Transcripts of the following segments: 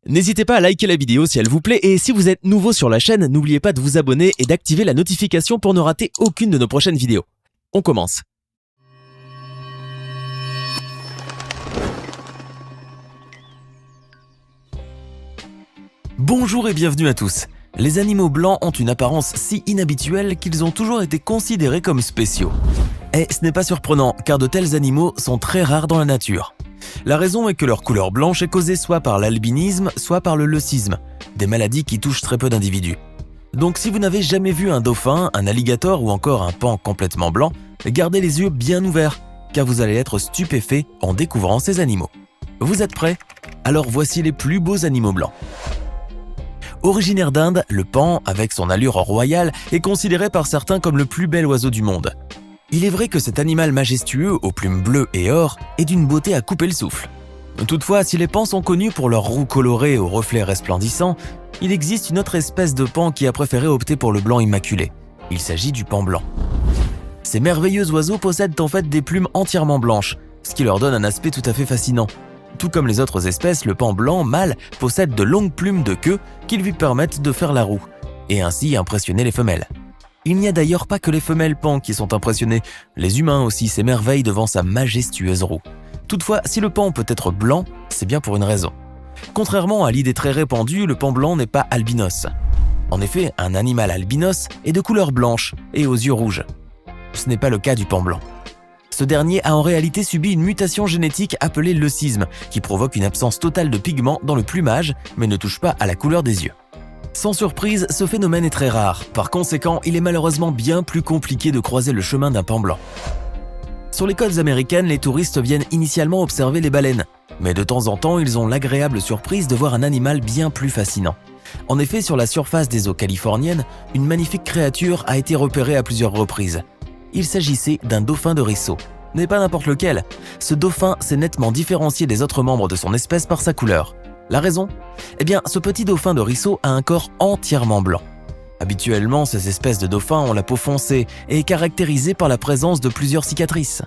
N'hésitez pas à liker la vidéo si elle vous plaît et si vous êtes nouveau sur la chaîne, n'oubliez pas de vous abonner et d'activer la notification pour ne rater aucune de nos prochaines vidéos. On commence. Bonjour et bienvenue à tous. Les animaux blancs ont une apparence si inhabituelle qu'ils ont toujours été considérés comme spéciaux. Et ce n'est pas surprenant car de tels animaux sont très rares dans la nature. La raison est que leur couleur blanche est causée soit par l'albinisme, soit par le leucisme, des maladies qui touchent très peu d'individus. Donc si vous n'avez jamais vu un dauphin, un alligator ou encore un paon complètement blanc, gardez les yeux bien ouverts, car vous allez être stupéfait en découvrant ces animaux. Vous êtes prêts? Alors voici les plus beaux animaux blancs. Originaire d'Inde, le paon, avec son allure royale, est considéré par certains comme le plus bel oiseau du monde. Il est vrai que cet animal majestueux aux plumes bleues et or est d'une beauté à couper le souffle. Toutefois, si les paons sont connus pour leur roue colorée aux reflets resplendissants, il existe une autre espèce de paon qui a préféré opter pour le blanc immaculé. Il s'agit du paon blanc. Ces merveilleux oiseaux possèdent en fait des plumes entièrement blanches, ce qui leur donne un aspect tout à fait fascinant. Tout comme les autres espèces, le paon blanc mâle possède de longues plumes de queue qui lui permettent de faire la roue, et ainsi impressionner les femelles. Il n'y a d'ailleurs pas que les femelles paons qui sont impressionnées, les humains aussi s'émerveillent devant sa majestueuse roue. Toutefois, si le paon peut être blanc, c'est bien pour une raison. Contrairement à l'idée très répandue, le paon blanc n'est pas albinos. En effet, un animal albinos est de couleur blanche et aux yeux rouges. Ce n'est pas le cas du paon blanc. Ce dernier a en réalité subi une mutation génétique appelée leucisme, qui provoque une absence totale de pigments dans le plumage, mais ne touche pas à la couleur des yeux. Sans surprise, ce phénomène est très rare. Par conséquent, il est malheureusement bien plus compliqué de croiser le chemin d'un paon blanc. Sur les côtes américaines, les touristes viennent initialement observer les baleines. Mais de temps en temps, ils ont l'agréable surprise de voir un animal bien plus fascinant. En effet, sur la surface des eaux californiennes, une magnifique créature a été repérée à plusieurs reprises. Il s'agissait d'un dauphin de ruisseau. Mais pas n'importe lequel. Ce dauphin s'est nettement différencié des autres membres de son espèce par sa couleur. La raison? Eh bien, ce petit dauphin de ruisseau a un corps entièrement blanc. Habituellement, ces espèces de dauphins ont la peau foncée et est caractérisée par la présence de plusieurs cicatrices.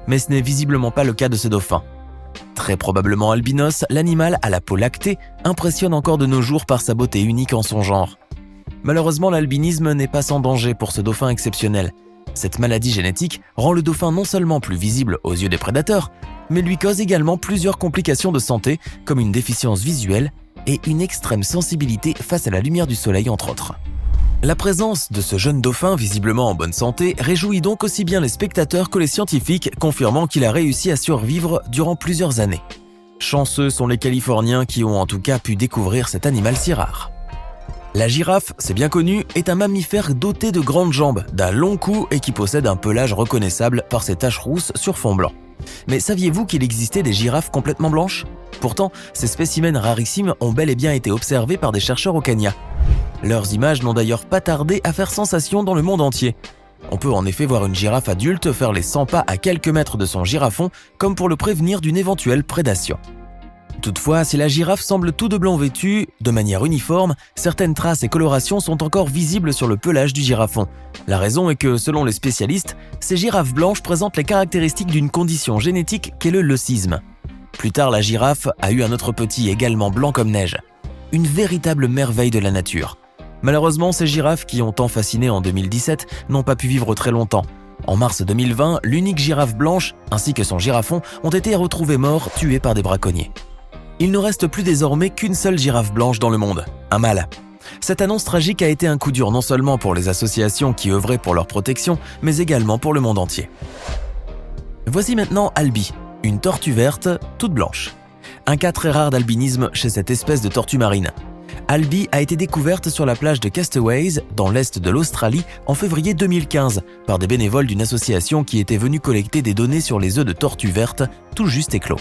Mais ce n'est visiblement pas le cas de ce dauphin. Très probablement albinos, l'animal à la peau lactée impressionne encore de nos jours par sa beauté unique en son genre. Malheureusement, l'albinisme n'est pas sans danger pour ce dauphin exceptionnel. Cette maladie génétique rend le dauphin non seulement plus visible aux yeux des prédateurs, mais lui cause également plusieurs complications de santé comme une déficience visuelle et une extrême sensibilité face à la lumière du soleil entre autres. La présence de ce jeune dauphin visiblement en bonne santé réjouit donc aussi bien les spectateurs que les scientifiques, confirmant qu'il a réussi à survivre durant plusieurs années. Chanceux sont les Californiens qui ont en tout cas pu découvrir cet animal si rare. La girafe, c'est bien connu, est un mammifère doté de grandes jambes, d'un long cou et qui possède un pelage reconnaissable par ses taches rousses sur fond blanc. Mais saviez-vous qu'il existait des girafes complètement blanches? Pourtant, ces spécimens rarissimes ont bel et bien été observés par des chercheurs au Kenya. Leurs images n'ont d'ailleurs pas tardé à faire sensation dans le monde entier. On peut en effet voir une girafe adulte faire les 100 pas à quelques mètres de son girafon, comme pour le prévenir d'une éventuelle prédation. Toutefois, si la girafe semble tout de blanc vêtue, de manière uniforme, certaines traces et colorations sont encore visibles sur le pelage du girafon. La raison est que, selon les spécialistes, ces girafes blanches présentent les caractéristiques d'une condition génétique qu'est le leucisme. Plus tard, la girafe a eu un autre petit également blanc comme neige. Une véritable merveille de la nature. Malheureusement, ces girafes qui ont tant fasciné en 2017 n'ont pas pu vivre très longtemps. En mars 2020, l'unique girafe blanche, ainsi que son girafon, ont été retrouvés morts, tués par des braconniers. Il ne reste plus désormais qu'une seule girafe blanche dans le monde, un mâle. Cette annonce tragique a été un coup dur non seulement pour les associations qui œuvraient pour leur protection, mais également pour le monde entier. Voici maintenant Albi, une tortue verte toute blanche. Un cas très rare d'albinisme chez cette espèce de tortue marine. Albi a été découverte sur la plage de Castaways, dans l'est de l'Australie, en février 2015, par des bénévoles d'une association qui était venue collecter des données sur les œufs de tortues vertes tout juste éclos.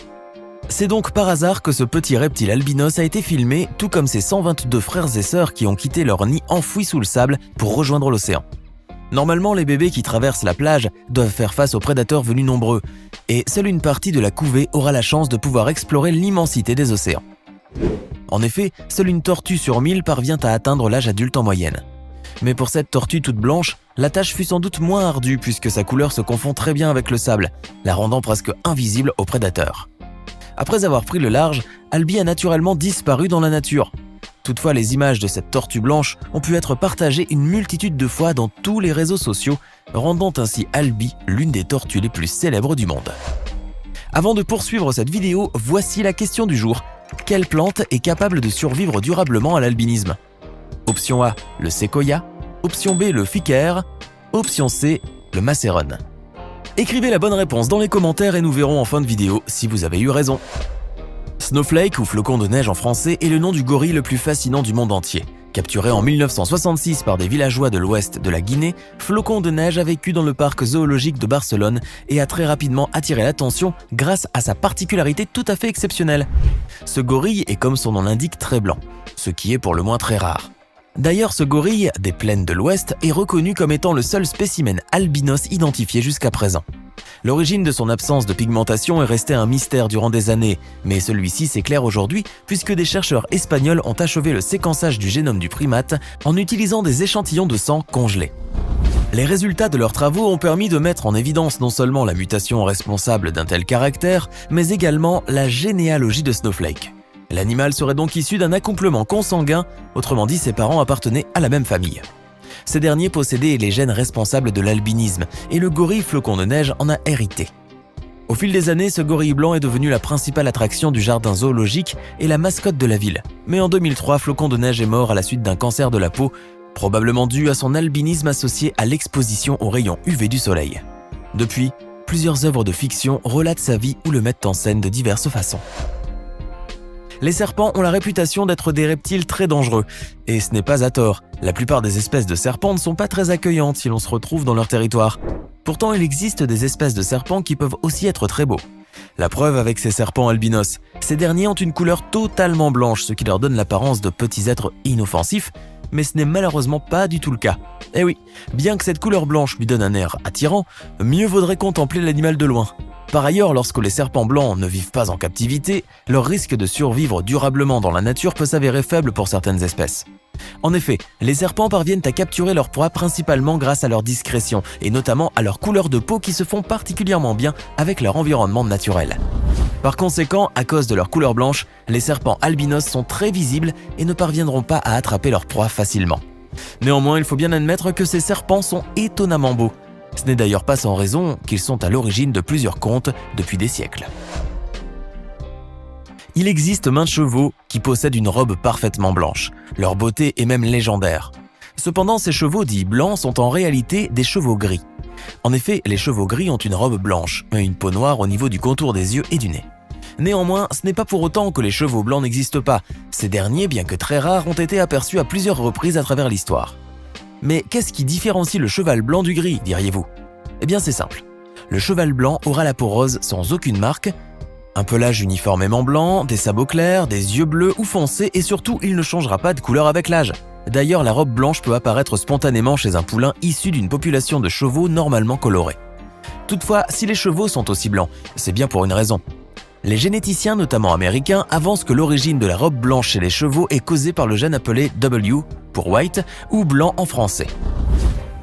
C'est donc par hasard que ce petit reptile albinos a été filmé, tout comme ses 122 frères et sœurs qui ont quitté leur nid enfoui sous le sable pour rejoindre l'océan. Normalement, les bébés qui traversent la plage doivent faire face aux prédateurs venus nombreux, et seule une partie de la couvée aura la chance de pouvoir explorer l'immensité des océans. En effet, seule une tortue sur 1000 parvient à atteindre l'âge adulte en moyenne. Mais pour cette tortue toute blanche, la tâche fut sans doute moins ardue puisque sa couleur se confond très bien avec le sable, la rendant presque invisible aux prédateurs. Après avoir pris le large, Albi a naturellement disparu dans la nature. Toutefois, les images de cette tortue blanche ont pu être partagées une multitude de fois dans tous les réseaux sociaux, rendant ainsi Albi l'une des tortues les plus célèbres du monde. Avant de poursuivre cette vidéo, voici la question du jour. Quelle plante est capable de survivre durablement à l'albinisme? Option A, le séquoia. Option B, le ficus. Option C, le macéron. Écrivez la bonne réponse dans les commentaires et nous verrons en fin de vidéo si vous avez eu raison. Snowflake, ou flocon de neige en français, est le nom du gorille le plus fascinant du monde entier. Capturé en 1966 par des villageois de l'ouest de la Guinée, Flocon de neige a vécu dans le parc zoologique de Barcelone et a très rapidement attiré l'attention grâce à sa particularité tout à fait exceptionnelle. Ce gorille est, comme son nom l'indique, très blanc, ce qui est pour le moins très rare. D'ailleurs, ce gorille des plaines de l'Ouest est reconnu comme étant le seul spécimen albinos identifié jusqu'à présent. L'origine de son absence de pigmentation est restée un mystère durant des années, mais celui-ci s'éclaire aujourd'hui puisque des chercheurs espagnols ont achevé le séquençage du génome du primate en utilisant des échantillons de sang congelés. Les résultats de leurs travaux ont permis de mettre en évidence non seulement la mutation responsable d'un tel caractère, mais également la généalogie de Snowflake. L'animal serait donc issu d'un accouplement consanguin, autrement dit ses parents appartenaient à la même famille. Ces derniers possédaient les gènes responsables de l'albinisme et le gorille flocon de neige en a hérité. Au fil des années, ce gorille blanc est devenu la principale attraction du jardin zoologique et la mascotte de la ville. Mais en 2003, Flocon de neige est mort à la suite d'un cancer de la peau, probablement dû à son albinisme associé à l'exposition aux rayons UV du soleil. Depuis, plusieurs œuvres de fiction relatent sa vie ou le mettent en scène de diverses façons. Les serpents ont la réputation d'être des reptiles très dangereux, et ce n'est pas à tort. La plupart des espèces de serpents ne sont pas très accueillantes si l'on se retrouve dans leur territoire. Pourtant, il existe des espèces de serpents qui peuvent aussi être très beaux. La preuve avec ces serpents albinos. Ces derniers ont une couleur totalement blanche, ce qui leur donne l'apparence de petits êtres inoffensifs, mais ce n'est malheureusement pas du tout le cas. Eh oui, bien que cette couleur blanche lui donne un air attirant, mieux vaudrait contempler l'animal de loin. Par ailleurs, lorsque les serpents blancs ne vivent pas en captivité, leur risque de survivre durablement dans la nature peut s'avérer faible pour certaines espèces. En effet, les serpents parviennent à capturer leur proie principalement grâce à leur discrétion et notamment à leur couleur de peau qui se font particulièrement bien avec leur environnement naturel. Par conséquent, à cause de leur couleur blanche, les serpents albinos sont très visibles et ne parviendront pas à attraper leur proie facilement. Néanmoins, il faut bien admettre que ces serpents sont étonnamment beaux. Ce n'est d'ailleurs pas sans raison qu'ils sont à l'origine de plusieurs contes depuis des siècles. Il existe maints chevaux qui possèdent une robe parfaitement blanche. Leur beauté est même légendaire. Cependant, ces chevaux dits blancs sont en réalité des chevaux gris. En effet, les chevaux gris ont une robe blanche, mais une peau noire au niveau du contour des yeux et du nez. Néanmoins, ce n'est pas pour autant que les chevaux blancs n'existent pas. Ces derniers, bien que très rares, ont été aperçus à plusieurs reprises à travers l'histoire. Mais qu'est-ce qui différencie le cheval blanc du gris, diriez-vous? Eh bien c'est simple. Le cheval blanc aura la peau rose sans aucune marque, un pelage uniformément blanc, des sabots clairs, des yeux bleus ou foncés et surtout il ne changera pas de couleur avec l'âge. D'ailleurs, la robe blanche peut apparaître spontanément chez un poulain issu d'une population de chevaux normalement colorés. Toutefois, si les chevaux sont aussi blancs, c'est bien pour une raison. Les généticiens, notamment américains, avancent que l'origine de la robe blanche chez les chevaux est causée par le gène appelé W pour white ou blanc en français.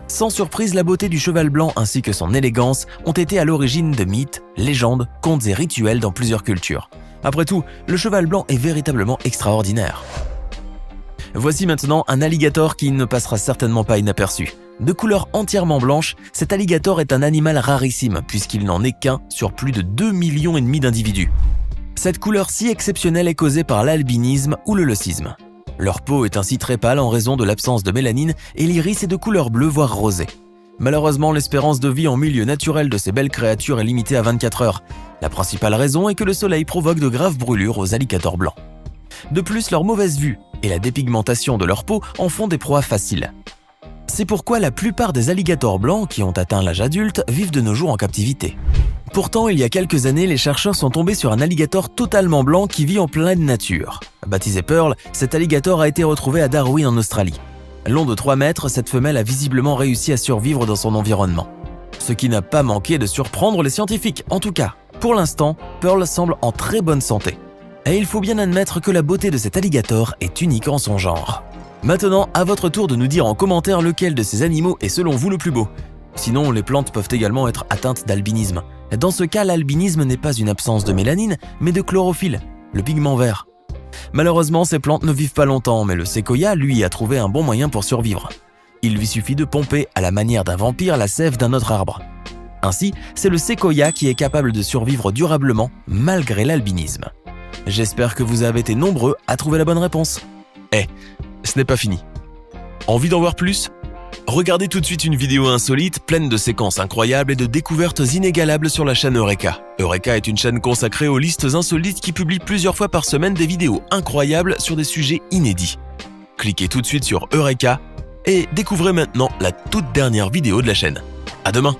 Sans surprise, la beauté du cheval blanc ainsi que son élégance ont été à l'origine de mythes, légendes, contes et rituels dans plusieurs cultures. Après tout, le cheval blanc est véritablement extraordinaire. Voici maintenant un alligator qui ne passera certainement pas inaperçu. De couleur entièrement blanche, cet alligator est un animal rarissime puisqu'il n'en est qu'un sur plus de 2,5 millions d'individus. Cette couleur si exceptionnelle est causée par l'albinisme ou le leucisme. Leur peau est ainsi très pâle en raison de l'absence de mélanine et l'iris est de couleur bleue voire rosée. Malheureusement, l'espérance de vie en milieu naturel de ces belles créatures est limitée à 24 heures. La principale raison est que le soleil provoque de graves brûlures aux alligators blancs. De plus, leur mauvaise vue et la dépigmentation de leur peau en font des proies faciles. C'est pourquoi la plupart des alligators blancs qui ont atteint l'âge adulte vivent de nos jours en captivité. Pourtant, il y a quelques années, les chercheurs sont tombés sur un alligator totalement blanc qui vit en pleine nature. Baptisé Pearl, cet alligator a été retrouvé à Darwin en Australie. Long de 3 mètres, cette femelle a visiblement réussi à survivre dans son environnement. Ce qui n'a pas manqué de surprendre les scientifiques. En tout cas, pour l'instant, Pearl semble en très bonne santé. Et il faut bien admettre que la beauté de cet alligator est unique en son genre. Maintenant, à votre tour de nous dire en commentaire lequel de ces animaux est selon vous le plus beau. Sinon, les plantes peuvent également être atteintes d'albinisme. Dans ce cas, l'albinisme n'est pas une absence de mélanine, mais de chlorophylle, le pigment vert. Malheureusement, ces plantes ne vivent pas longtemps, mais le séquoia, lui, a trouvé un bon moyen pour survivre. Il lui suffit de pomper, à la manière d'un vampire, la sève d'un autre arbre. Ainsi, c'est le séquoia qui est capable de survivre durablement, malgré l'albinisme. J'espère que vous avez été nombreux à trouver la bonne réponse. Ce n'est pas fini. Envie d'en voir plus ? Regardez tout de suite une vidéo insolite, pleine de séquences incroyables et de découvertes inégalables sur la chaîne Eureka. Eureka est une chaîne consacrée aux listes insolites qui publie plusieurs fois par semaine des vidéos incroyables sur des sujets inédits. Cliquez tout de suite sur Eureka et découvrez maintenant la toute dernière vidéo de la chaîne. À demain!